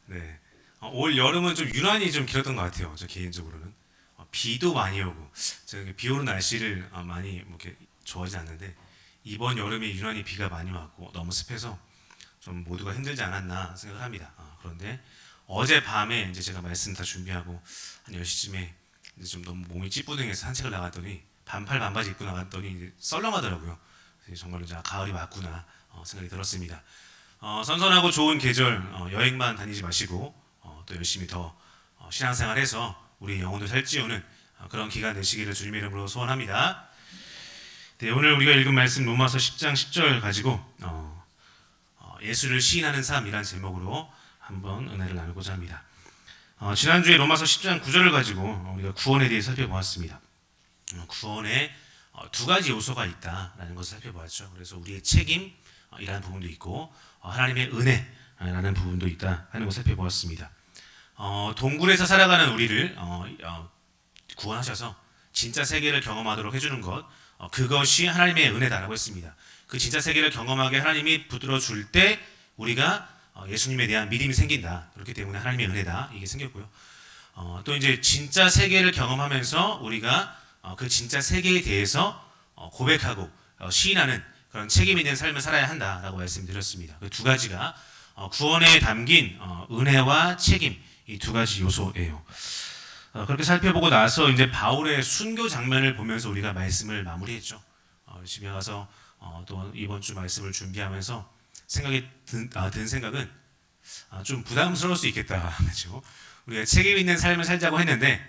네. 올 여름은 좀 유난히 좀 길었던 것 같아요. 저 개인적으로는. 비도 많이 오고, 제가 비 오는 날씨를 많이 뭐 이렇게 좋아하지 않는데, 이번 여름에 유난히 비가 많이 왔고, 너무 습해서 좀 모두가 힘들지 않았나 생각을 합니다. 그런데 어제 밤에 이제 제가 말씀 다 준비하고, 한 10시쯤에 이제 좀 너무 몸이 찌뿌둥해서 산책을 나갔더니, 반팔 반바지 입고 나갔더니 이제 썰렁하더라고요. 그래서 정말로 이제 가을이 맞구나 생각이 들었습니다. 선선하고 좋은 계절 여행만 다니지 마시고 또 열심히 더 신앙생활해서 우리 영혼을 살찌우는 그런 기간 되시기를 주님의 이름으로 소원합니다. 네, 오늘 우리가 읽은 말씀 로마서 10장 10절 가지고 예수를 시인하는 삶이란 제목으로 한번 은혜를 나누고자 합니다. 지난주에 로마서 10장 9절을 가지고 우리가 구원에 대해 살펴보았습니다. 구원에 두 가지 요소가 있다라는 것을 살펴보았죠. 그래서 우리의 책임이라는 부분도 있고 하나님의 은혜라는 부분도 있다 하는 것을 살펴보았습니다. 동굴에서 살아가는 우리를 구원하셔서 진짜 세계를 경험하도록 해주는 것, 그것이 하나님의 은혜다라고 했습니다. 그 진짜 세계를 경험하게 하나님이 붙들어 줄 때 우리가 예수님에 대한 믿음이 생긴다. 그렇기 때문에 하나님의 은혜다 이게 생겼고요. 또 이제 진짜 세계를 경험하면서 우리가 그 진짜 세계에 대해서 고백하고 시인하는 그런 책임 있는 삶을 살아야 한다라고 말씀드렸습니다. 그 두 가지가 구원에 담긴 은혜와 책임 이 두 가지 요소예요. 그렇게 살펴보고 나서 이제 바울의 순교 장면을 보면서 우리가 말씀을 마무리했죠. 집에 가서 또 이번 주 말씀을 준비하면서 생각이 든 생각은 좀 부담스러울 수 있겠다. 그렇죠? 우리가 책임 있는 삶을 살자고 했는데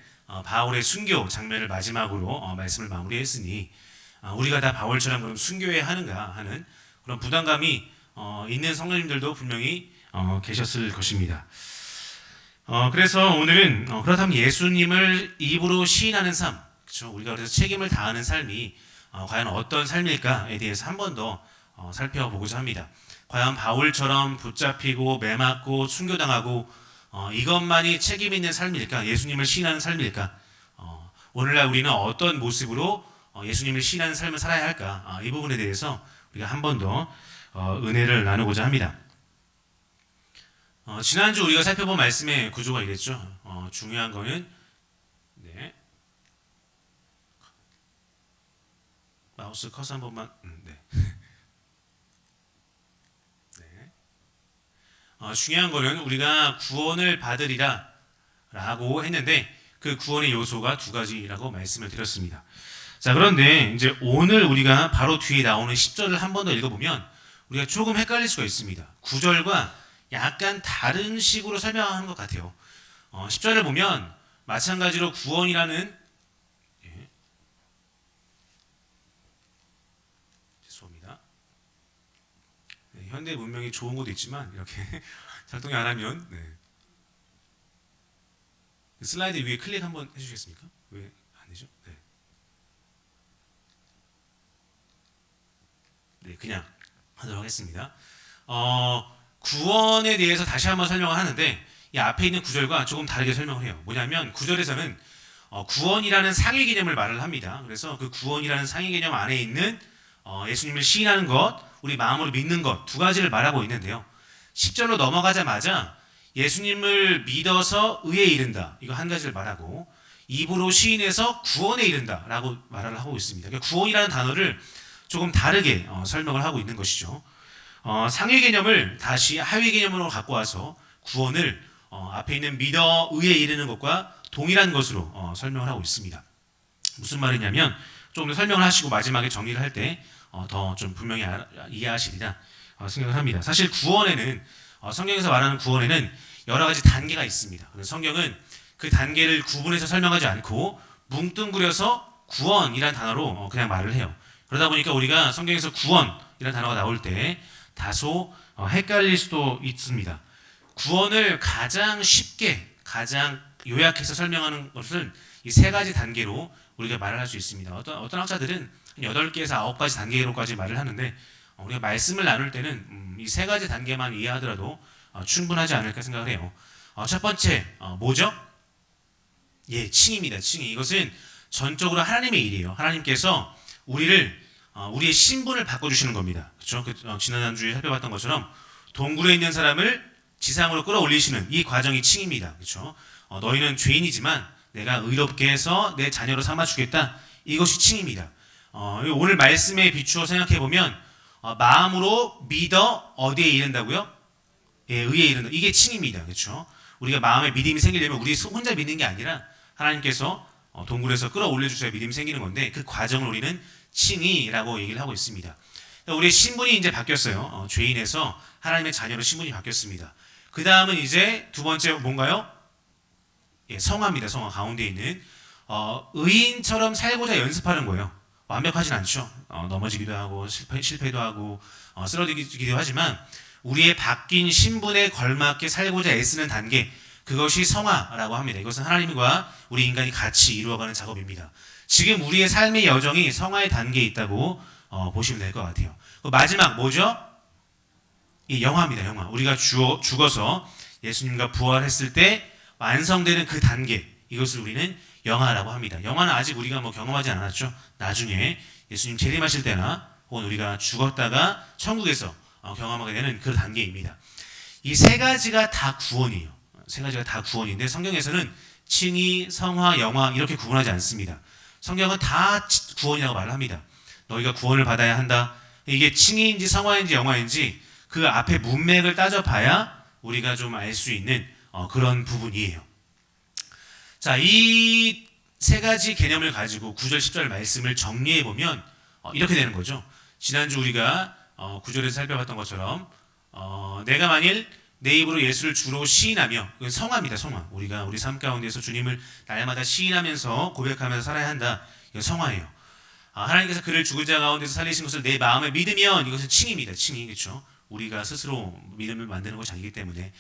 바울의 순교 장면을 마지막으로 말씀을 마무리했으니 우리가 다 바울처럼 그럼 순교해야 하는가 하는 그런 부담감이 있는 성도님들도 분명히 계셨을 것입니다. 그래서 오늘은 그렇다면 예수님을 입으로 시인하는 삶, 그렇죠? 우리가 그래서 책임을 다하는 삶이 과연 어떤 삶일까에 대해서 한 번 더 살펴보고자 합니다. 과연 바울처럼 붙잡히고 매맞고 순교당하고 이것만이 책임 있는 삶일까? 예수님을 시인하는 삶일까? 오늘날 우리는 어떤 모습으로 예수님을 시인하는 삶을 살아야 할까? 이 부분에 대해서 우리가 한 번 더 은혜를 나누고자 합니다. 지난주 우리가 살펴본 말씀의 구조가 이랬죠. 중요한 거는 네. 마우스 커서 한 번만 네. 네. 중요한 거는 우리가 구원을 받으리라 라고 했는데 그 구원의 요소가 두 가지라고 말씀을 드렸습니다. 자, 그런데 이제 오늘 우리가 바로 뒤에 나오는 10절을 한 번 더 읽어보면 우리가 조금 헷갈릴 수가 있습니다. 9절과 약간 다른 식으로 설명하는 것 같아요. 10절을 보면 마찬가지로 구원이라는 죄송합니다. 네, 현대 문명이 좋은 것도 있지만 이렇게 작동이 안 하면 슬라이드 위에 클릭 한번 해주시겠습니까? 왜 안 되죠? 네, 그냥 하도록 하겠습니다. 구원에 대해서 다시 한번 설명을 하는데 이 앞에 있는 구절과 조금 다르게 설명을 해요. 뭐냐면 구절에서는 구원이라는 상위 개념을 말을 합니다. 그래서 그 구원이라는 상위 개념 안에 있는 예수님을 시인하는 것, 우리 마음으로 믿는 것 두 가지를 말하고 있는데요. 10절로 넘어가자마자 예수님을 믿어서 의에 이른다. 이거 한 가지를 말하고 입으로 시인해서 구원에 이른다라고 말을 하고 있습니다. 그러니까 구원이라는 단어를 조금 다르게 설명을 하고 있는 것이죠. 상위 개념을 다시 하위 개념으로 갖고 와서 구원을 앞에 있는 믿어 의에 이르는 것과 동일한 것으로 설명을 하고 있습니다. 무슨 말이냐면 조금 더 설명을 하시고 마지막에 정리를 할 때 더 좀 분명히 이해하시리라 생각을 합니다. 사실 구원에는 성경에서 말하는 구원에는 여러 가지 단계가 있습니다. 그래서 성경은 그 단계를 구분해서 설명하지 않고 뭉뚱그려서 구원이라는 단어로 그냥 말을 해요. 그러다 보니까 우리가 성경에서 구원이라는 단어가 나올 때 다소 헷갈릴 수도 있습니다. 구원을 가장 쉽게 가장 요약해서 설명하는 것은 이 세 가지 단계로 우리가 말을 할 수 있습니다. 어떤 학자들은 8개에서 9가지 단계로까지 말을 하는데 우리가 말씀을 나눌 때는 이 세 가지 단계만 이해하더라도 충분하지 않을까 생각을 해요. 첫 번째 뭐죠? 예, 칭입니다. 칭이 이것은 전적으로 하나님의 일이에요. 하나님께서 우리의 신분을 바꿔주시는 겁니다. 그렇죠? 지난 주에 살펴봤던 것처럼 동굴에 있는 사람을 지상으로 끌어올리시는 이 과정이 칭입니다. 그렇죠? 너희는 죄인이지만 내가 의롭게 해서 내 자녀로 삼아주겠다. 이것이 칭입니다. 오늘 말씀에 비추어 생각해 보면 마음으로 믿어 어디에 이른다고요? 예, 의에 이른다. 이게 칭입니다. 그렇죠? 우리가 마음에 믿음이 생기려면 우리 혼자 믿는 게 아니라 하나님께서 동굴에서 끌어올려 주셔야 믿음이 생기는 건데 그 과정을 우리는 칭의라고 얘기를 하고 있습니다. 우리의 신분이 이제 바뀌었어요. 죄인에서 하나님의 자녀로 신분이 바뀌었습니다. 그 다음은 이제 두 번째 뭔가요? 예, 성화입니다. 성화 가운데 있는 의인처럼 살고자 연습하는 거예요. 완벽하진 않죠. 넘어지기도 하고 실패도 하고 쓰러지기도 하지만 우리의 바뀐 신분에 걸맞게 살고자 애쓰는 단계, 그것이 성화라고 합니다. 이것은 하나님과 우리 인간이 같이 이루어가는 작업입니다. 지금 우리의 삶의 여정이 성화의 단계에 있다고 보시면 될 것 같아요. 마지막 뭐죠? 이 영화입니다. 영화. 우리가 죽어서 예수님과 부활했을 때 완성되는 그 단계, 이것을 우리는 영화라고 합니다. 영화는 아직 우리가 경험하지 않았죠. 나중에 예수님 재림하실 때나 혹은 우리가 죽었다가 천국에서 경험하게 되는 그 단계입니다. 이 세 가지가 다 구원이에요. 세 가지가 다 구원인데 성경에서는 칭의, 성화, 영화 이렇게 구분하지 않습니다. 성경은 다 구원이라고 말을 합니다. 너희가 구원을 받아야 한다. 이게 칭의인지 성화인지 영화인지 그 앞에 문맥을 따져봐야 우리가 좀 알 수 있는 그런 부분이에요. 자, 이 세 가지 개념을 가지고 9절, 10절 말씀을 정리해 보면 이렇게 되는 거죠. 지난주 우리가 9절에서 살펴봤던 것처럼 내가 만일 내 입으로 예수를 주로 시인하며, 이건 성화입니다. 성화. 우리가 우리 삶 가운데서 주님을 날마다 시인하면서 고백하면서 살아야 한다. 이건 성화예요. 하나님께서 그를 죽은 자 가운데서 살리신 것을 내 마음에 믿으면 이것은 칭입니다. 칭이. 그렇죠? 우리가 스스로 믿음을 만드는 것이 아니기 때문에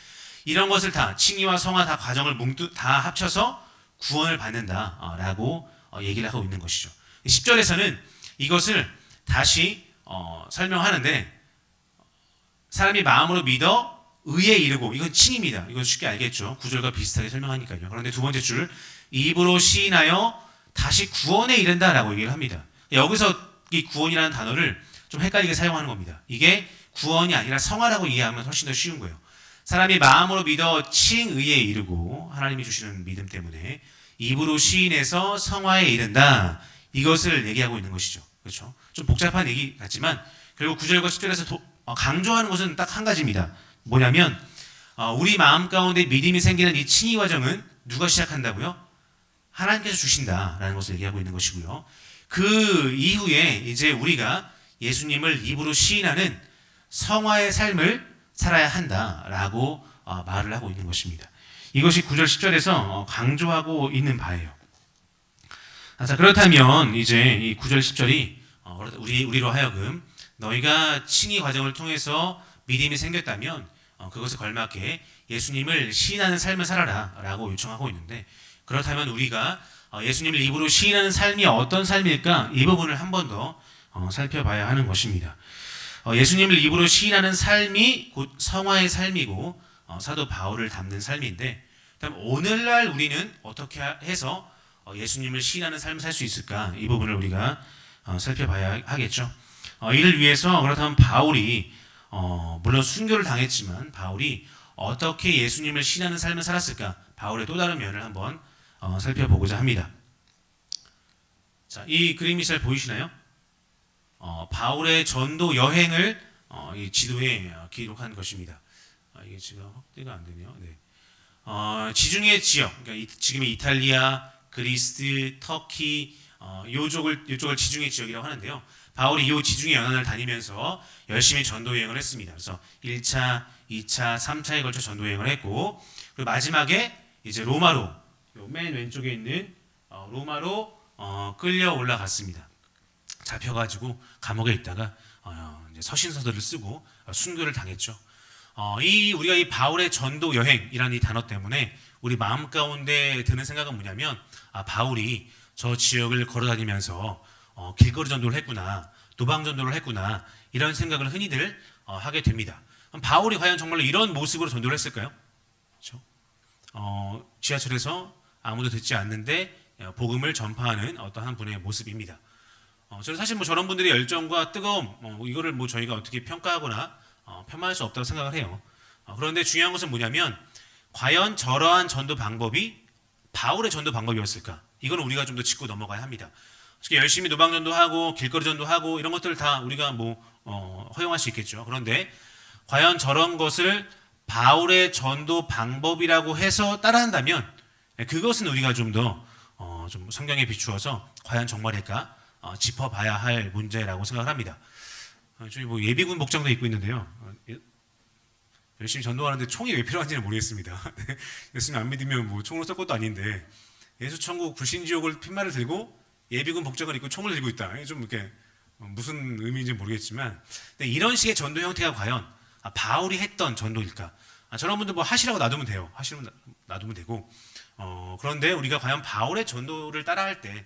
이런 것을 다 칭의와 성화 다 과정을 다 합쳐서 구원을 받는다라고 얘기를 하고 있는 것이죠. 10절에서는 이것을 다시 설명하는데 사람이 마음으로 믿어 의에 이르고, 이건 칭입니다. 이건 쉽게 알겠죠. 9절과 비슷하게 설명하니까요. 그런데 두 번째 줄 입으로 시인하여 다시 구원에 이른다라고 얘기를 합니다. 여기서 이 구원이라는 단어를 좀 헷갈리게 사용하는 겁니다. 이게 구원이 아니라 성화라고 이해하면 훨씬 더 쉬운 거예요. 사람이 마음으로 믿어 칭의에 이르고, 하나님이 주시는 믿음 때문에 입으로 시인해서 성화에 이른다. 이것을 얘기하고 있는 것이죠. 그렇죠? 좀 복잡한 얘기 같지만 결국 9절과 10절에서 강조하는 것은 딱 한 가지입니다. 뭐냐면 우리 마음 가운데 믿음이 생기는 이 칭의 과정은 누가 시작한다고요? 하나님께서 주신다라는 것을 얘기하고 있는 것이고요. 그 이후에 이제 우리가 예수님을 입으로 시인하는 성화의 삶을 살아야 한다라고 말을 하고 있는 것입니다. 이것이 9절 10절에서 강조하고 있는 바예요. 자, 그렇다면 이제 이 9절 10절이 우리로 하여금 너희가 칭의 과정을 통해서 믿음이 생겼다면 그것에 걸맞게 예수님을 시인하는 삶을 살아라 라고 요청하고 있는데, 그렇다면 우리가 예수님을 입으로 시인하는 삶이 어떤 삶일까? 이 부분을 한 번 더 살펴봐야 하는 것입니다. 예수님을 입으로 시인하는 삶이 곧 성화의 삶이고 사도 바울을 담는 삶인데, 그다음 오늘날 우리는 어떻게 해서 예수님을 시인하는 삶을 살 수 있을까? 이 부분을 우리가 살펴봐야 하겠죠. 이를 위해서 그렇다면 바울이 물론 순교를 당했지만 바울이 어떻게 예수님을 시인하는 삶을 살았을까? 바울의 또 다른 면을 한번 살펴보고자 합니다. 자, 이 그림이 잘 보이시나요? 바울의 전도 여행을 이 지도에 기록한 것입니다. 이게 지금 확대가 안 되네요. 네. 지중해 지역, 그러니까 지금의 이탈리아, 그리스, 터키, 요쪽을 지중해 지역이라고 하는데요. 바울이 이 지중해 연안을 다니면서 열심히 전도 여행을 했습니다. 그래서 1차, 2차, 3차에 걸쳐 전도 여행을 했고, 그리고 마지막에 이제 로마로, 맨 왼쪽에 있는 로마로 끌려 올라갔습니다. 잡혀가지고 감옥에 있다가 이제 서신서들을 쓰고 순교를 당했죠. 우리가 이 바울의 전도 여행이라는 이 단어 때문에 우리 마음 가운데 드는 생각은 뭐냐면, 바울이 저 지역을 걸어다니면서 길거리 전도를 했구나, 도방 전도를 했구나, 이런 생각을 흔히들 하게 됩니다. 그럼 바울이 과연 정말로 이런 모습으로 전도를 했을까요? 그렇죠? 지하철에서 아무도 듣지 않는데 복음을 전파하는 어떤 한 분의 모습입니다. 저는 사실 저런 분들의 열정과 뜨거움, 이거를 저희가 어떻게 평가하거나 폄하할 수 없다고 생각을 해요. 그런데 중요한 것은 뭐냐면 과연 저러한 전도 방법이 바울의 전도 방법이었을까? 이건 우리가 좀 더 짚고 넘어가야 합니다. 특히 열심히 노방 전도하고 길거리 전도하고 이런 것들 다 우리가 허용할 수 있겠죠. 그런데 과연 저런 것을 바울의 전도 방법이라고 해서 따라한다면 그것은 우리가 좀 더 좀 성경에 비추어서 과연 정말일까 짚어봐야 할 문제라고 생각을 합니다. 저희 예비군 복장도 입고 있는데요. 열심히 전도하는데 총이 왜 필요한지는 모르겠습니다. 예수님 안 믿으면 총으로 쏠 것도 아닌데 예수 천국 불신지옥을 팻말을 들고 예비군 복장을 입고 총을 들고 있다. 좀 이렇게 무슨 의미인지 모르겠지만 근데 이런 식의 전도 형태가 과연 바울이 했던 전도일까? 저런 분들 하시라고 놔두면 돼요. 하시면 놔두면 되고 그런데 우리가 과연 바울의 전도를 따라할 때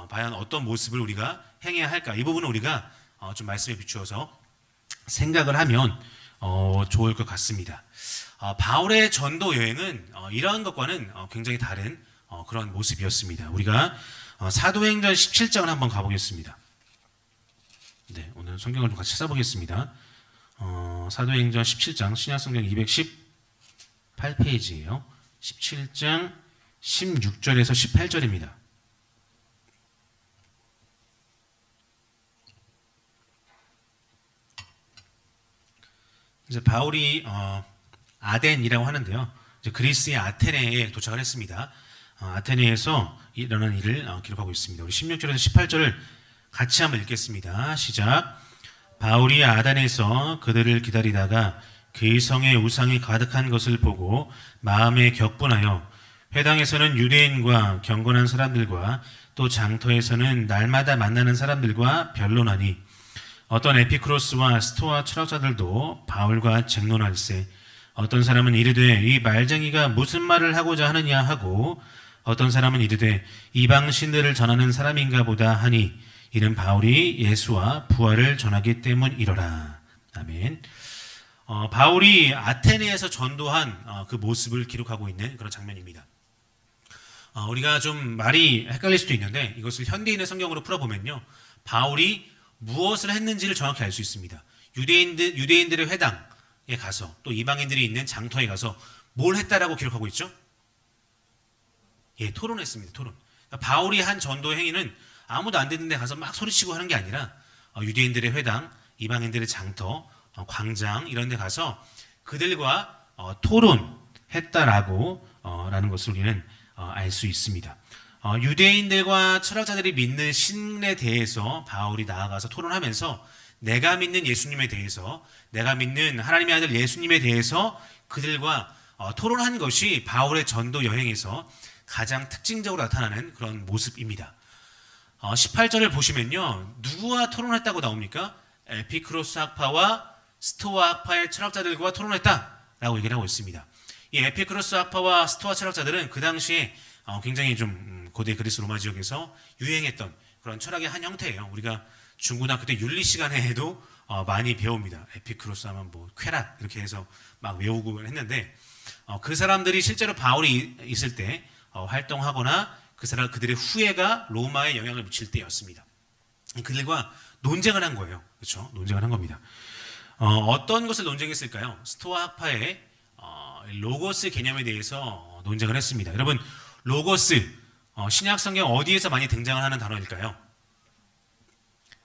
과연 어떤 모습을 우리가 행해야 할까? 이 부분은 우리가 좀 말씀에 비추어서 생각을 하면 좋을 것 같습니다. 바울의 전도 여행은 이러한 것과는 굉장히 다른 그런 모습이었습니다. 우리가 사도행전 17장을 한번 가보겠습니다. 네, 오늘 성경을 좀 같이 찾아보겠습니다. 사도행전 17장 신약성경 218페이지예요. 17장 16절에서 18절입니다. 이제 바울이 아덴이라고 하는데요. 이제 그리스의 아테네에 도착을 했습니다. 아테네에서 일어난 일을 기록하고 있습니다. 우리 16절에서 18절을 같이 한번 읽겠습니다. 시작. 바울이 아단에서 그들을 기다리다가 그 성에 우상이 가득한 것을 보고 마음에 격분하여 회당에서는 유대인과 경건한 사람들과 또 장터에서는 날마다 만나는 사람들과 변론하니 어떤 에피크로스와 스토아 철학자들도 바울과 쟁론할세 어떤 사람은 이르되 이 말쟁이가 무슨 말을 하고자 하느냐 하고 어떤 사람은 이르되 이방 신들을 전하는 사람인가 보다 하니 이는 바울이 예수와 부활을 전하기 때문이로라. 아멘. 바울이 아테네에서 전도한 그 모습을 기록하고 있는 그런 장면입니다. 우리가 좀 말이 헷갈릴 수도 있는데 이것을 현대인의 성경으로 풀어보면요. 바울이 무엇을 했는지를 정확히 알 수 있습니다. 유대인들의 회당에 가서 또 이방인들이 있는 장터에 가서 뭘 했다라고 기록하고 있죠? 예, 토론했습니다. 토론. 그러니까 바울이 한 전도 행위는 아무도 안 듣는 데 가서 막 소리치고 하는 게 아니라 유대인들의 회당, 이방인들의 장터, 광장 이런 데 가서 그들과 토론했다라고 라는 것을 우리는 알 수 있습니다. 유대인들과 철학자들이 믿는 신에 대해서 바울이 나아가서 토론하면서 내가 믿는 예수님에 대해서 내가 믿는 하나님의 아들 예수님에 대해서 그들과 토론한 것이 바울의 전도 여행에서 가장 특징적으로 나타나는 그런 모습입니다. 18절을 보시면요. 누구와 토론했다고 나옵니까? 에피크로스 학파와 스토아 학파의 철학자들과 토론했다라고 얘기를 하고 있습니다. 이 에피크로스 학파와 스토아 철학자들은 그 당시에 굉장히 좀 고대 그리스 로마 지역에서 유행했던 그런 철학의 한 형태예요. 우리가 중고등학교 때 윤리 시간에도 많이 배웁니다. 에피크로스 하면 쾌락 이렇게 해서 막 외우고 했는데 그 사람들이 실제로 바울이 있을 때 활동하거나 그들의 후예가 로마에 영향을 미칠 때였습니다. 그들과 논쟁을 한 거예요. 그렇죠? 논쟁을 한 겁니다. 어떤 것을 논쟁했을까요? 스토아 학파의 로고스 개념에 대해서 논쟁을 했습니다. 여러분, 로고스 신약 성경 어디에서 많이 등장을 하는 단어일까요?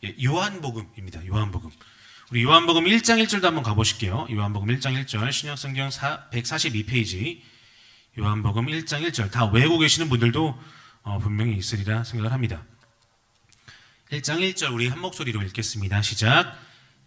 예, 요한복음입니다. 요한복음. 우리 요한복음 1장 1절도 한번 가보실게요. 요한복음 1장 1절 신약 성경 142페이지 요한복음 1장 1절 다 외우고 계시는 분들도 분명히 있으리라 생각을 합니다. 1장 1절 우리 한 목소리로 읽겠습니다. 시작.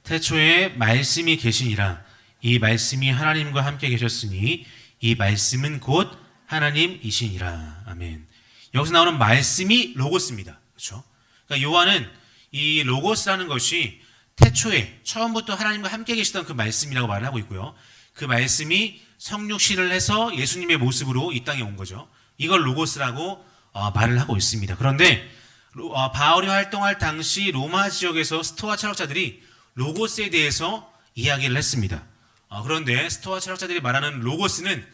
태초에 말씀이 계시니라. 이 말씀이 하나님과 함께 계셨으니 이 말씀은 곧 하나님이시니라. 아멘. 여기서 나오는 말씀이 로고스입니다. 그렇죠? 그러니까 요한은 이 로고스라는 것이 태초에 처음부터 하나님과 함께 계시던 그 말씀이라고 말을 하고 있고요. 그 말씀이 성육신을 해서 예수님의 모습으로 이 땅에 온 거죠. 이걸 로고스라고 말을 하고 있습니다. 그런데 바울이 활동할 당시 로마 지역에서 스토아 철학자들이 로고스에 대해서 이야기를 했습니다. 그런데 스토아 철학자들이 말하는 로고스는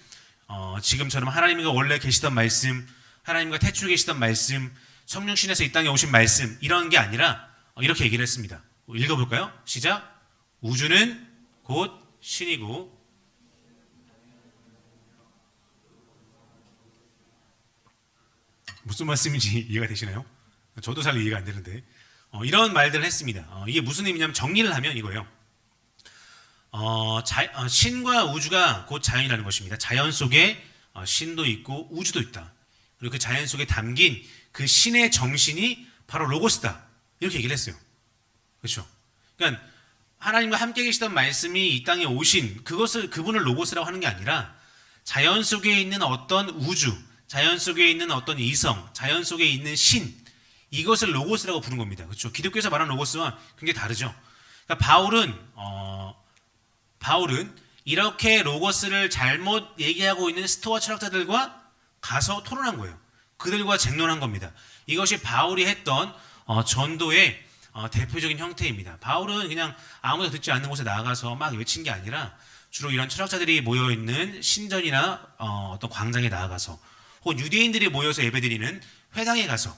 지금처럼 하나님과 원래 계시던 말씀, 하나님과 태초에 계시던 말씀, 성육신에서 이 땅에 오신 말씀 이런 게 아니라 이렇게 얘기를 했습니다. 읽어볼까요? 시작. 우주는 곧 신이고 무슨 말씀인지 이해가 되시나요? 저도 잘 이해가 안 되는데 이런 말들을 했습니다. 이게 무슨 의미냐면 정리를 하면 이거예요. 신과 우주가 곧 자연이라는 것입니다. 자연 속에 신도 있고 우주도 있다. 그리고 그 자연 속에 담긴 그 신의 정신이 바로 로고스다. 이렇게 얘기를 했어요. 그렇죠? 그러니까 하나님과 함께 계시던 말씀이 이 땅에 오신 그분을 로고스라고 하는 게 아니라 자연 속에 있는 어떤 우주, 자연 속에 있는 어떤 이성, 자연 속에 있는 신, 이것을 로고스라고 부른 겁니다. 그렇죠? 기독교에서 말하는 로고스와 굉장히 다르죠. 그러니까 바울은 이렇게 로고스를 잘못 얘기하고 있는 스토아 철학자들과 가서 토론한 거예요. 그들과 쟁론한 겁니다. 이것이 바울이 했던 전도의 대표적인 형태입니다. 바울은 그냥 아무도 듣지 않는 곳에 나가서 막 외친 게 아니라 주로 이런 철학자들이 모여있는 신전이나 어떤 광장에 나아가서 혹은 유대인들이 모여서 예배드리는 회당에 가서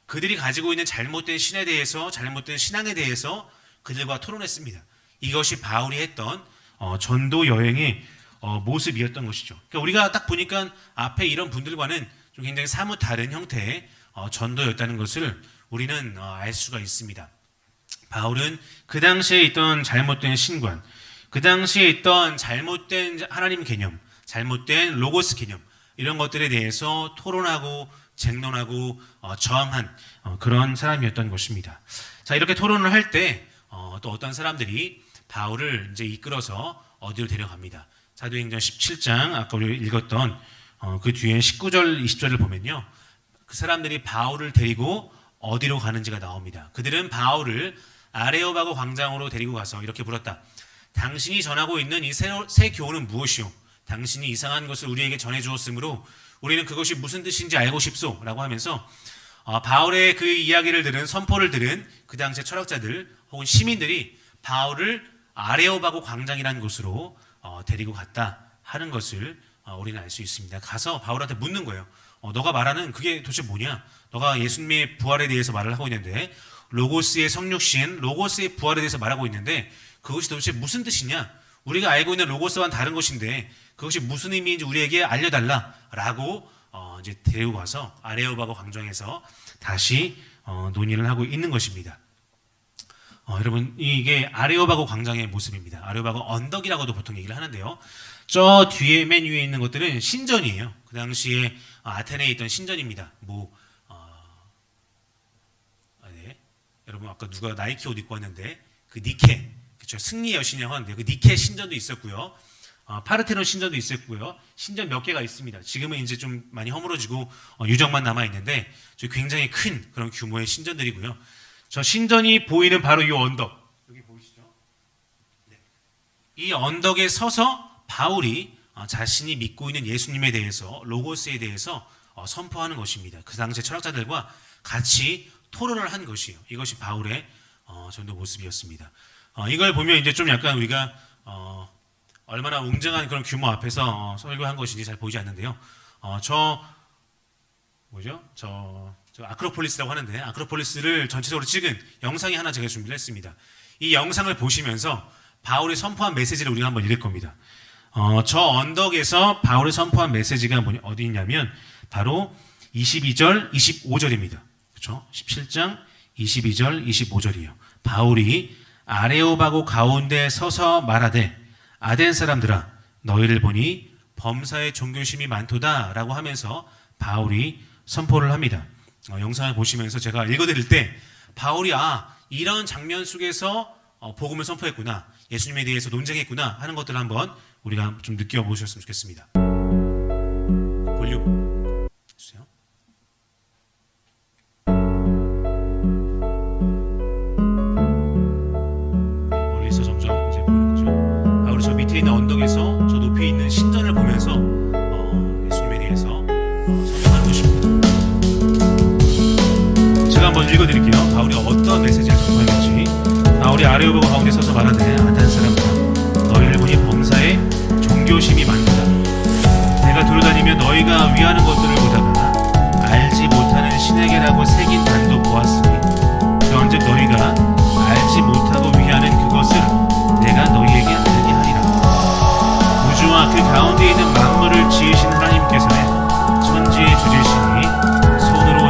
그들이 가지고 있는 잘못된 신에 대해서, 잘못된 신앙에 대해서 그들과 토론했습니다. 이것이 바울이 했던 전도 여행의 모습이었던 것이죠. 그러니까 우리가 딱 보니까 앞에 이런 분들과는 좀 굉장히 사뭇 다른 형태의 전도였다는 것을 우리는 알 수가 있습니다. 바울은 그 당시에 있던 잘못된 신관, 그 당시에 있던 잘못된 하나님 개념, 잘못된 로고스 개념, 이런 것들에 대해서 토론하고 쟁론하고 저항한 그런 사람이었던 것입니다. 자, 이렇게 토론을 할 때 또 어떤 사람들이 바울을 이제 이끌어서 어디로 데려갑니다. 사도행전 17장 아까 우리 읽었던 그 뒤에 19절, 20절을 보면요. 그 사람들이 바울을 데리고 어디로 가는지가 나옵니다. 그들은 바울을 아레오바고 광장으로 데리고 가서 이렇게 물었다. 당신이 전하고 있는 이 새 교훈은 무엇이오? 당신이 이상한 것을 우리에게 전해주었으므로 우리는 그것이 무슨 뜻인지 알고 싶소? 라고 하면서 바울의 그 이야기를 들은, 선포를 들은 그 당시의 철학자들 혹은 시민들이 바울을 아레오바고 광장이라는 곳으로 데리고 갔다 하는 것을 우리는 알 수 있습니다. 가서 바울한테 묻는 거예요. 너가 말하는 그게 도대체 뭐냐? 너가 예수님의 부활에 대해서 말을 하고 있는데 로고스의 성육신, 로고스의 부활에 대해서 말하고 있는데 그것이 도대체 무슨 뜻이냐? 우리가 알고 있는 로고스와는 다른 것인데 그것이 무슨 의미인지 우리에게 알려달라라고 이제 데리고 가서 아레오바고 광장에서 다시 논의를 하고 있는 것입니다. 여러분 이게 아레오바고 광장의 모습입니다. 아레오바고 언덕이라고도 보통 얘기를 하는데요. 저 뒤에 맨 위에 있는 것들은 신전이에요. 그 당시에 아테네에 있던 신전입니다. 네. 여러분 아까 누가 나이키 옷 입고 왔는데 그 니케, 그렇죠? 승리의 여신이라고 하는데 그 니케 신전도 있었고요. 파르테논 신전도 있었고요. 신전 몇 개가 있습니다. 지금은 이제 좀 많이 허물어지고 유적만 남아 있는데 굉장히 큰 그런 규모의 신전들이고요. 저 신전이 보이는 바로 이 언덕, 여기 보이시죠? 네. 이 언덕에 서서 바울이 자신이 믿고 있는 예수님에 대해서, 로고스에 대해서 선포하는 것입니다. 그 당시 철학자들과 같이 토론을 한 것이에요. 이것이 바울의 전도 모습이었습니다. 이걸 보면 이제 좀 약간 우리가 얼마나 웅장한 그런 규모 앞에서 설교한 것인지 잘 보이지 않는데요. 저 아크로폴리스라고 하는데 아크로폴리스를 전체적으로 찍은 영상이 하나 제가 준비를 했습니다. 이 영상을 보시면서 바울이 선포한 메시지를 우리가 한번 읽을 겁니다. 저 언덕에서 바울이 선포한 메시지가 어디 있냐면 바로 22절, 25절입니다. 그렇죠? 17장 22절, 25절이에요. 바울이 아레오바고 가운데 서서 말하되 아덴 사람들아 너희를 보니 범사에 종교심이 많도다라고 하면서 바울이 선포를 합니다. 영상을 보시면서 제가 읽어드릴 때 바울이 이런 장면 속에서 복음을 선포했구나, 예수님에 대해서 논쟁했구나 하는 것들을 한번 우리가 좀 느껴보셨으면 좋겠습니다. 볼륨 주세요. 멀리서 점점 이제 보이는 거죠. 바울이 저 밑에 있는 언덕에서 저 높이 있는 신전을 보면서 예수님에 대해서 설명하는 것입니다. 제가 한번 읽어드릴게요. 바울이 어떤 메시지를 전파했는지. 바울이 아레오바고 가운데 서서 말하되 아단 사람들아 너희를 보니 범사에 종교심이 많도다. 내가 돌아다니며 너희가 위하는 것들을 보다가 알지 못하는 신에게라고 새긴 단도 보았으니 그런즉 너희가 알지 못하고 위하는 그것을 내가 너희에게 알게 하리라. 우주와 그 가운데 있는 만물을 지으신 하나님께서는 천지의 주제시니 손으로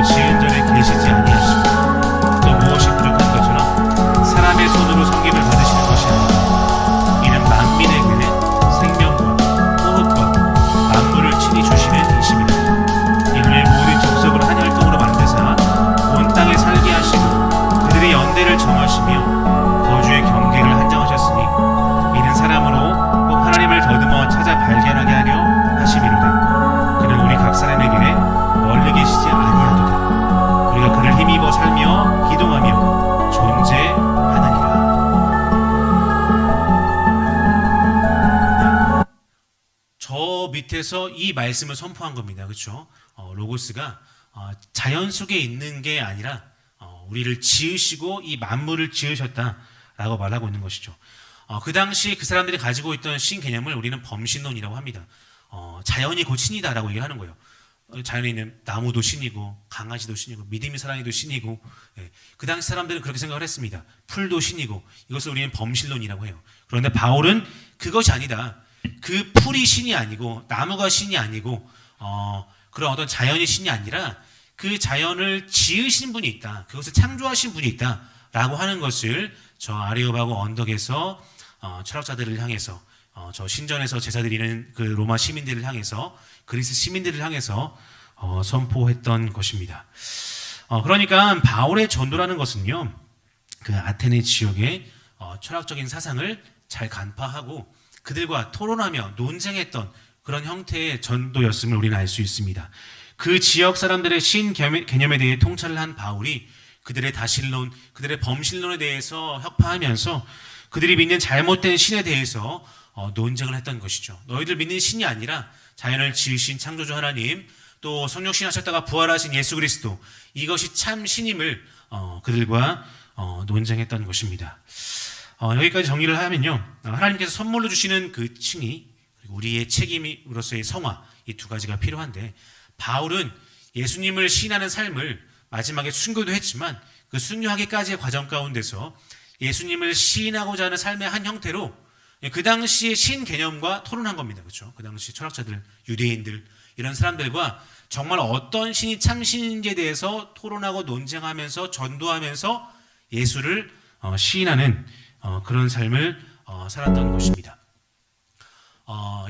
밑에서 이 말씀을 선포한 겁니다. 그렇죠? 로고스가 자연 속에 있는 게 아니라 우리를 지으시고 이 만물을 지으셨다라고 말하고 있는 것이죠. 그 당시 그 사람들이 가지고 있던 신 개념을 우리는 범신론이라고 합니다. 자연이 곧 신이다라고 얘기를 하는 거예요. 자연에 있는 나무도 신이고 강아지도 신이고 믿음이 사랑이도 신이고, 예. 그 당시 사람들은 그렇게 생각을 했습니다. 풀도 신이고, 이것을 우리는 범신론이라고 해요. 그런데 바울은 그것이 아니다. 그 풀이 신이 아니고 나무가 신이 아니고 그런 어떤 자연이 신이 아니라 그 자연을 지으신 분이 있다. 그것을 창조하신 분이 있다라고 하는 것을 저 아레오바고 언덕에서 철학자들을 향해서, 저 신전에서 제사 드리는 그 로마 시민들을 향해서, 그리스 시민들을 향해서 선포했던 것입니다. 그러니까 바울의 전도라는 것은요, 그 아테네 지역의 철학적인 사상을 잘 간파하고 그들과 토론하며 논쟁했던 그런 형태의 전도였음을 우리는 알 수 있습니다. 그 지역 사람들의 신 개념에 대해 통찰을 한 바울이 그들의 다신론, 그들의 범신론에 대해서 협파하면서 그들이 믿는 잘못된 신에 대해서 논쟁을 했던 것이죠. 너희들 믿는 신이 아니라 자연을 지으신 창조주 하나님, 또 성육신 하셨다가 부활하신 예수 그리스도, 이것이 참 신임을 그들과 논쟁했던 것입니다. 여기까지 정리를 하면요, 하나님께서 선물로 주시는 그 칭의, 그리고 우리의 책임으로서의 성화, 이 두 가지가 필요한데, 바울은 예수님을 시인하는 삶을 마지막에 순교도 했지만 그 순교하기까지의 과정 가운데서 예수님을 시인하고자 하는 삶의 한 형태로 그 당시의 신 개념과 토론한 겁니다. 그렇죠? 그 당시 철학자들, 유대인들, 이런 사람들과 정말 어떤 신이 참 신인지에 대해서 토론하고 논쟁하면서 전도하면서 예수를 시인하는 그런 삶을 살았던 것입니다.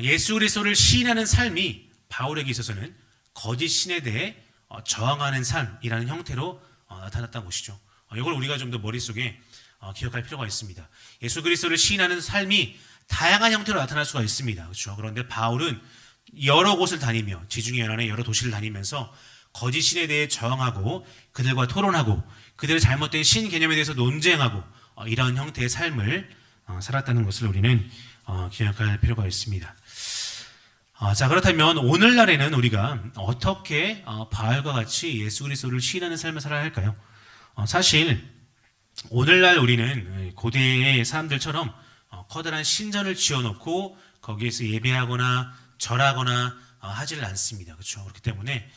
예수 그리스도를 시인하는 삶이 바울에게 있어서는 거짓 신에 대해 저항하는 삶이라는 형태로 나타났던 것이죠. 이걸 우리가 좀 더 머릿속에 기억할 필요가 있습니다. 예수 그리스도를 시인하는 삶이 다양한 형태로 나타날 수가 있습니다. 그렇죠? 그런데 바울은 여러 곳을 다니며, 지중해 연안의 여러 도시를 다니면서 거짓 신에 대해 저항하고 그들과 토론하고 그들의 잘못된 신 개념에 대해서 논쟁하고 이런 형태의 삶을 살았다는 것을 우리는 기억할 필요가 있습니다. 자, 그렇다면 오늘날에는 우리가 어떻게 바울과 같이 예수 그리스도를 시인하는 삶을 살아야 할까요? 사실 오늘날 우리는 고대의 사람들처럼 커다란 신전을 지어놓고 거기에서 예배하거나 절하거나 하지를 않습니다. 그렇죠? 그렇기 때문에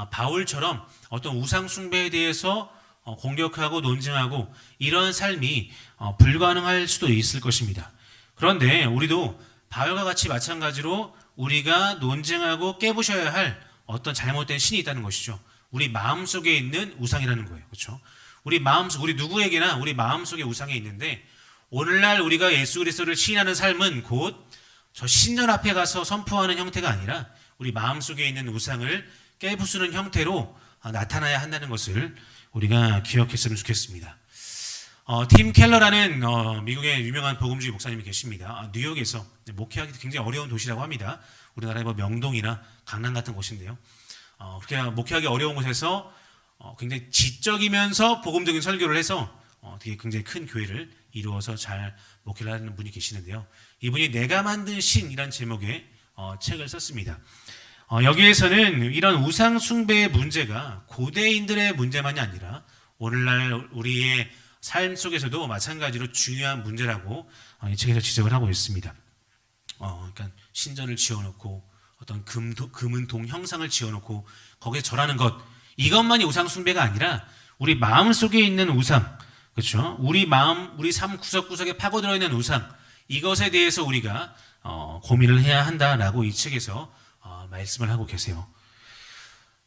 바울처럼 어떤 우상 숭배에 대해서 공격하고 논쟁하고 이런 삶이 불가능할 수도 있을 것입니다. 그런데 우리도 바울과 같이 마찬가지로 우리가 논쟁하고 깨부셔야 할 어떤 잘못된 신이 있다는 것이죠. 우리 마음속에 있는 우상이라는 거예요. 그렇죠? 우리 누구에게나 우리 마음속에 우상이 있는데, 오늘날 우리가 예수 그리스도를 시인하는 삶은 곧 저 신전 앞에 가서 선포하는 형태가 아니라 우리 마음속에 있는 우상을 깨부수는 형태로 나타나야 한다는 것을 우리가 기억했으면 좋겠습니다. 팀 켈러라는 미국의 유명한 복음주의 목사님이 계십니다. 뉴욕에서 목회하기 굉장히 어려운 도시라고 합니다. 우리나라의 뭐 명동이나 강남 같은 곳인데요. 그렇게 목회하기 어려운 곳에서 굉장히 지적이면서 복음적인 설교를 해서 되게 굉장히 큰 교회를 이루어서 잘 목회를 하는 분이 계시는데요. 이분이 내가 만든 신이라는 제목의 책을 썼습니다. 여기에서는 이런 우상 숭배의 문제가 고대인들의 문제만이 아니라 오늘날 우리의 삶 속에서도 마찬가지로 중요한 문제라고 이 책에서 지적을 하고 있습니다. 그러니까 신전을 지어놓고 어떤 금은동 형상을 지어놓고 거기에 절하는 것, 이것만이 우상 숭배가 아니라 우리 마음 속에 있는 우상, 그렇죠? 우리 마음, 우리 삶 구석구석에 파고들어 있는 우상, 이것에 대해서 우리가 고민을 해야 한다라고 이 책에서 말씀을 하고 계세요.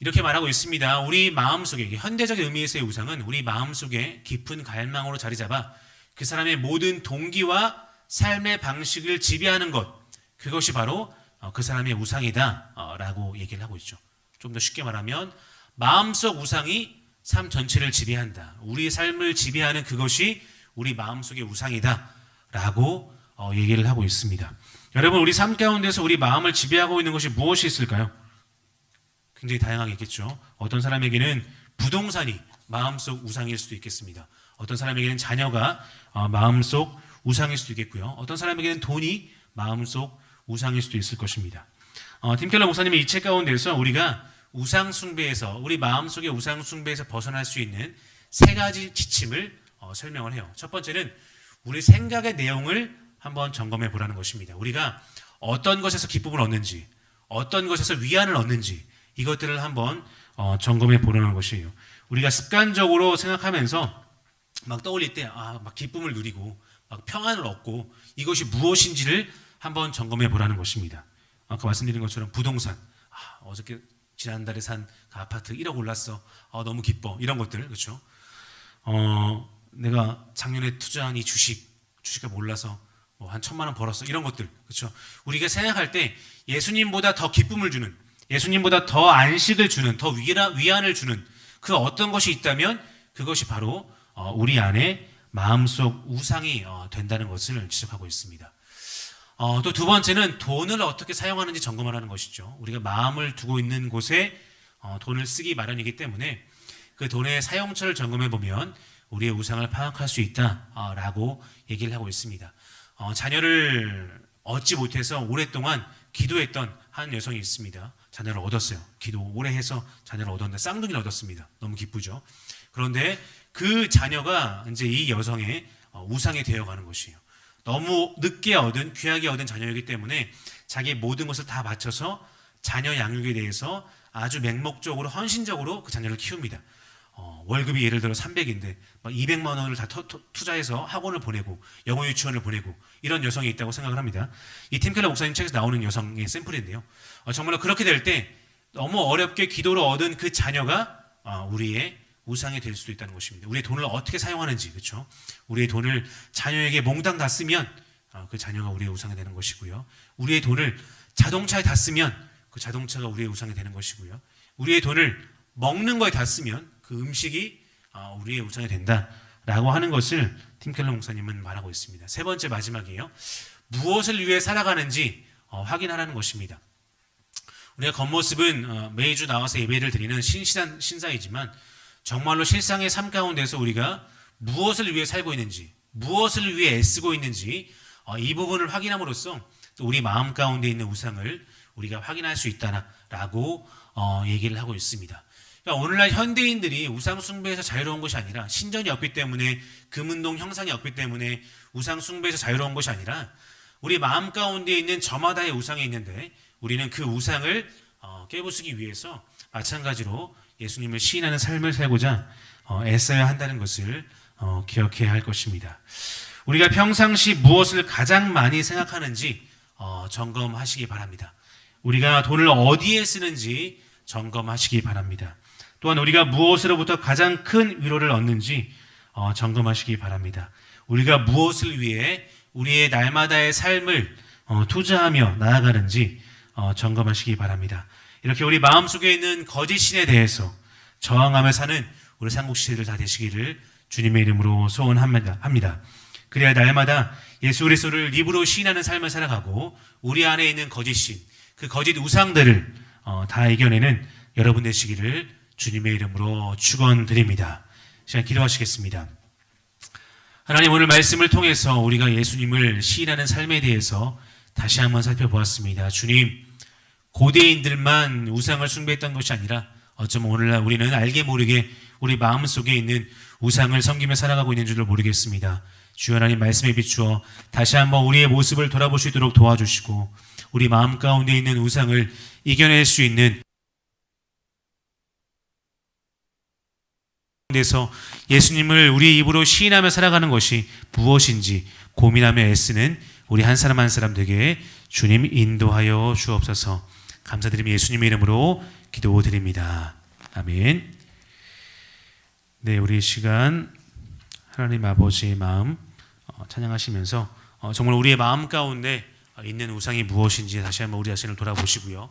이렇게 말하고 있습니다. 우리 마음속에, 현대적 의미에서의 우상은 우리 마음속에 깊은 갈망으로 자리 잡아 그 사람의 모든 동기와 삶의 방식을 지배하는 것, 그것이 바로 그 사람의 우상이다 라고 얘기를 하고 있죠. 좀 더 쉽게 말하면 마음속 우상이 삶 전체를 지배한다. 우리의 삶을 지배하는 그것이 우리 마음속의 우상이다 라고 얘기를 하고 있습니다. 여러분, 우리 삶 가운데서 우리 마음을 지배하고 있는 것이 무엇이 있을까요? 굉장히 다양하게 있겠죠. 어떤 사람에게는 부동산이 마음속 우상일 수도 있겠습니다. 어떤 사람에게는 자녀가 마음속 우상일 수도 있겠고요. 어떤 사람에게는 돈이 마음속 우상일 수도 있을 것입니다. 팀켈러 목사님의 이 책 가운데서 우리가 우상 숭배에서 우리 마음속의 우상 숭배에서 벗어날 수 있는 세 가지 지침을 설명을 해요. 첫 번째는 우리 생각의 내용을 한번 점검해 보라는 것입니다. 우리가 어떤 것에서 기쁨을 얻는지, 어떤 것에서 위안을 얻는지 이것들을 한번 점검해 보라는 것이에요. 우리가 습관적으로 생각하면서 막 떠올릴 때 막 기쁨을 누리고 막 평안을 얻고 이것이 무엇인지를 한번 점검해 보라는 것입니다. 아까 말씀드린 것처럼 부동산, 어저께 지난달에 산 그 아파트 1억 올랐어. 너무 기뻐. 이런 것들, 그렇죠? 내가 작년에 투자한 이 주식가 올라서 한 1,000만 원 벌었어. 이런 것들, 그렇죠? 우리가 생각할 때 예수님보다 더 기쁨을 주는, 예수님보다 더 안식을 주는, 더 위안을 주는 그 어떤 것이 있다면 그것이 바로 우리 안에 마음속 우상이 된다는 것을 지적하고 있습니다. 또 두 번째는 돈을 어떻게 사용하는지 점검하라는 것이죠. 우리가 마음을 두고 있는 곳에 돈을 쓰기 마련이기 때문에 그 돈의 사용처를 점검해 보면 우리의 우상을 파악할 수 있다라고 얘기를 하고 있습니다. 자녀를 얻지 못해서 오랫동안 기도했던 한 여성이 있습니다. 자녀를 얻었어요. 기도 오래 해서 자녀를 얻었는데 쌍둥이를 얻었습니다. 너무 기쁘죠. 그런데 그 자녀가 이제 이 여성의 우상이 되어가는 것이에요. 너무 늦게 얻은 귀하게 얻은 자녀이기 때문에 자기의 모든 것을 다 바쳐서 자녀 양육에 대해서 아주 맹목적으로 헌신적으로 그 자녀를 키웁니다. 월급이 예를 들어 300인데 막 200만 원을 다 투자해서 학원을 보내고 영어 유치원을 보내고 이런 여성이 있다고 생각을 합니다. 이 팀켈러 목사님 책에서 나오는 여성의 샘플인데요. 정말로 그렇게 될 때 너무 어렵게 기도로 얻은 그 자녀가 우리의 우상이 될 수도 있다는 것입니다. 우리의 돈을 어떻게 사용하는지, 그렇죠? 우리의 돈을 자녀에게 몽땅 다 쓰면 그 자녀가 우리의 우상이 되는 것이고요. 우리의 돈을 자동차에 다 쓰면 그 자동차가 우리의 우상이 되는 것이고요. 우리의 돈을 먹는 거에 다 쓰면 그 음식이 우리의 우상이 된다라고 하는 것을 팀켈러 목사님은 말하고 있습니다. 세 번째 마지막이에요. 무엇을 위해 살아가는지 확인하라는 것입니다. 우리가 겉모습은 매주 나와서 예배를 드리는 신실한 신사이지만 정말로 실상의 삶 가운데서 우리가 무엇을 위해 살고 있는지, 무엇을 위해 애쓰고 있는지 이 부분을 확인함으로써 또 우리 마음 가운데 있는 우상을 우리가 확인할 수 있다라고 얘기를 하고 있습니다. 그러니까 오늘날 현대인들이 우상 숭배에서 자유로운 것이 아니라 신전이 없기 때문에 금운동 형상이 없기 때문에 우상 숭배에서 자유로운 것이 아니라 우리 마음 가운데 있는 저마다의 우상이 있는데 우리는 그 우상을 깨부수기 위해서 마찬가지로 예수님을 시인하는 삶을 살고자 애써야 한다는 것을 기억해야 할 것입니다. 우리가 평상시 무엇을 가장 많이 생각하는지 점검하시기 바랍니다. 우리가 돈을 어디에 쓰는지 점검하시기 바랍니다. 또한 우리가 무엇으로부터 가장 큰 위로를 얻는지 점검하시기 바랍니다. 우리가 무엇을 위해 우리의 날마다의 삶을 투자하며 나아가는지 점검하시기 바랍니다. 이렇게 우리 마음속에 있는 거짓 신에 대해서 저항하며 사는 우리 삼국시대들 다 되시기를 주님의 이름으로 소원합니다. 그래야 날마다 예수 그리스도를 입으로 시인하는 삶을 살아가고 우리 안에 있는 거짓 신, 그 거짓 우상들을 다 이겨내는 여러분 되시기를 주님의 이름으로 축원드립니다. 시간 기도하시겠습니다. 하나님, 오늘 말씀을 통해서 우리가 예수님을 시인하는 삶에 대해서 다시 한번 살펴보았습니다. 주님, 고대인들만 우상을 숭배했던 것이 아니라 어쩌면 오늘날 우리는 알게 모르게 우리 마음속에 있는 우상을 섬기며 살아가고 있는 줄을 모르겠습니다. 주여 하나님, 말씀에 비추어 다시 한번 우리의 모습을 돌아볼 수 있도록 도와주시고 우리 마음 가운데 있는 우상을 이겨낼 수 있는 데서 예수님을 우리 입으로 시인하며 살아가는 것이 무엇인지 고민하며 애쓰는 우리 한 사람 한 사람 되게 주님 인도하여 주옵소서. 감사드리며 예수님의 이름으로 기도드립니다. 아멘. 네, 우리 시간 하나님 아버지의 마음 찬양하시면서 정말 우리의 마음 가운데 있는 우상이 무엇인지 다시 한번 우리 자신을 돌아보시고요.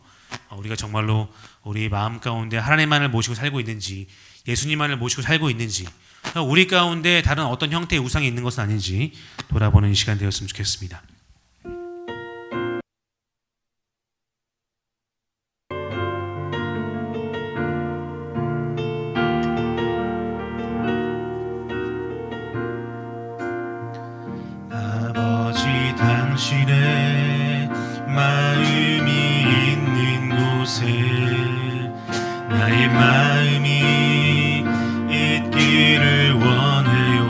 우리가 정말로 우리 마음 가운데 하나님만을 모시고 살고 있는지, 예수님만을 모시고 살고 있는지, 우리 가운데 다른 어떤 형태의 우상이 있는 것은 아닌지 돌아보는 시간 되었으면 좋겠습니다. 아버지, 당신의 마음이 있는 나의 마음이 있기를 원해요.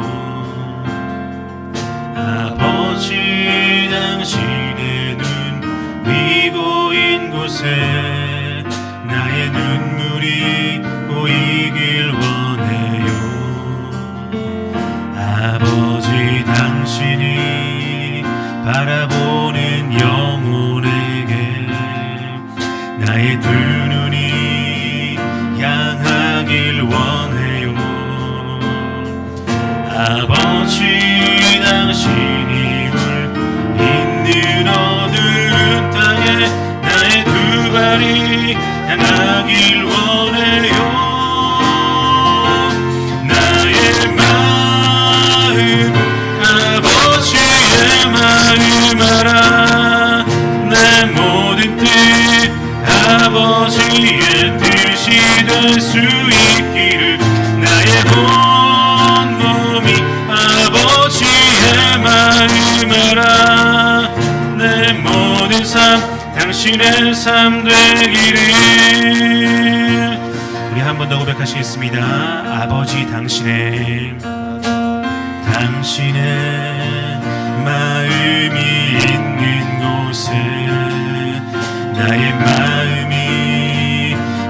아버지 당신의 눈 위고인 곳에 나의 눈물이 고이길 원해요. 아버지 당신이 바라보는 영혼에게 나의 두 눈이 향하길 원해요. 아버지 당신이 울 있는 어두운 땅에 나의 두 발이 향하길 원해요. 나의 마음 아버지의 마음 알아. 내 모든 뜻 아버지의 뜻이 될 수 있기를 나의 온 몸이 아버지의 마음 알아. 내 모든 삶 당신의 삶 되기를. 우리 한 번 더 고백하시겠습니다. 아버지 당신의 마음이 있는 곳에 나의 마음이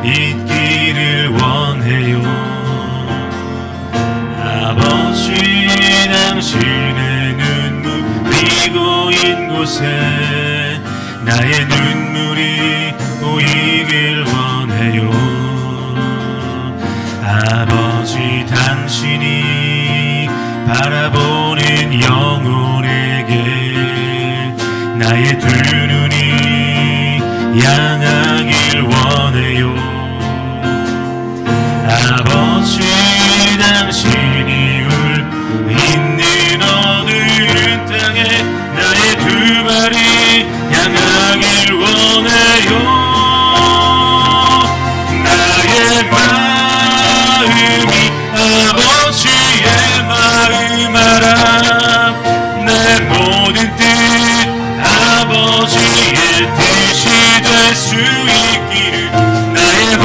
있기를 원해요. 아버지 당신의 눈물 위고인 곳에 나의 눈물이 고이길 원해요. 아버지 당신이 바라보는 영혼에게 나의 두 눈이 향하길 원해요. 아버지 당신이 울 있는 어두운 땅에 나의 두 발이 향하길 원해요. 나의 마음이 아버지의 마음 알아. 내 모든 뜻 아버지의 뜻이 될 수 있기를 나의 온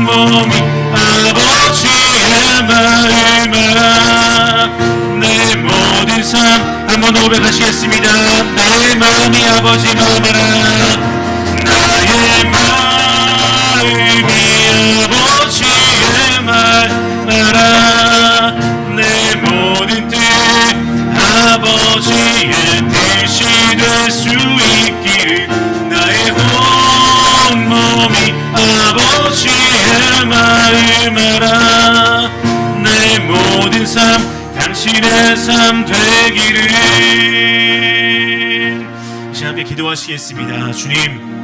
몸이 아버지의 마음 알아. 내 모든 삶 한번 고백하시겠습니다. 나의 마음이 아버지 마음 알아. 나의 마음이 아버지의 마음 알아. 내 모든 뜻 아버지의 뜻이 될 수 있기를 나의 온 몸이 아버지의 마음 알아. 내 모든 삶 당신의 삶 되기를. 이제 함께 기도하시겠습니다. 주님,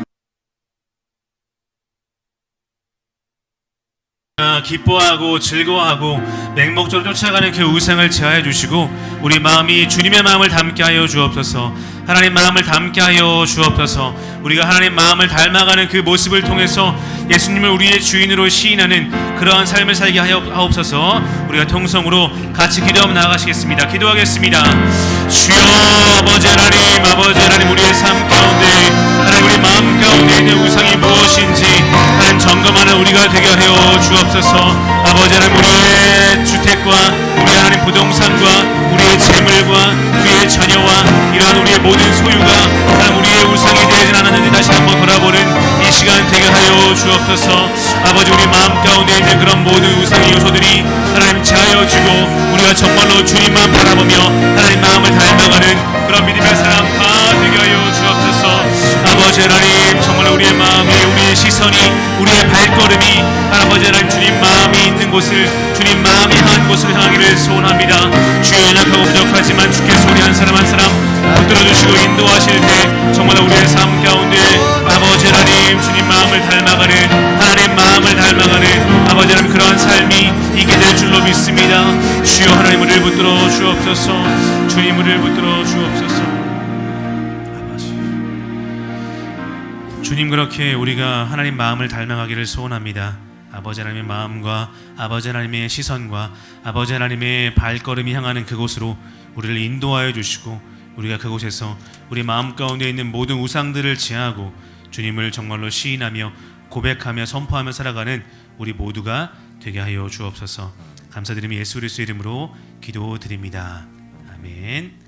기뻐하고 즐거워하고 맹목적으로 쫓아가는 그 우상을 제하여 주시고 우리 마음이 주님의 마음을 담게 하여 주옵소서. 하나님 마음을 담게 하여 주옵소서. 우리가 하나님 마음을 닮아가는 그 모습을 통해서 예수님을 우리의 주인으로 시인하는 그러한 삶을 살게 하옵소서. 우리가 통성으로 같이 기도하며 나아가시겠습니다. 기도하겠습니다. 주여 아버지 하나님 우리의 삶 가운데 하나님 우리 마음 가운데 있는 우상이 무엇인지 하나님 점검하는 우리가 되게 하여 주옵소서. 아버지 하나님 우리의 주택과 우리 하나님 부동산과 우리의 재물과 우리의 자녀와 이러한 우리의 모든 소유가 하나님 우리의 우상이 되지 않았는지 다시 한번 돌아보는 이 시간 되게 하여 주옵소서. 아버지 우리 마음 가운데 있는 그런 모든 우상의 요소들이 하나님 제하여 주고 우리가 정말로 주님만 바라보며 하나님 마음을 닮아가는 그런 믿음의 사람 다 되게 하여 주옵소서. 아버지 하나님 정말 우리의 마음이 우리의 시선이 우리의 발걸음이 아버지 하나님 주님 마음이 있는 곳을 주님 마음이 향한 곳을 향하기를 소원합니다. 주여 연약하고 부족하지만 주께서 우리 한 사람 한 사람 붙들어주시고 인도하실 때 정말 우리의 삶 가운데 아버지 하나님 주님 마음을 닮아가는 하나님 마음을 닮아가는 아버지 하나님 그러한 삶이 있게 될 줄로 믿습니다. 주여 하나님 우리를 붙들어 주옵소서. 주님 우리를 붙들어 주옵소서. 아버지 주님 그렇게 우리가 하나님 마음을 닮아가기를 소원합니다. 아버지 하나님의 마음과 아버지 하나님의 시선과 아버지 하나님의 발걸음이 향하는 그곳으로 우리를 인도하여 주시고 우리가 그곳에서 우리 마음 가운데 있는 모든 우상들을 제하고 주님을 정말로 시인하며 고백하며 선포하며 살아가는 우리 모두가 되게 하여 주옵소서. 감사드리며 예수 그리스도 이름으로 기도드립니다. 아멘.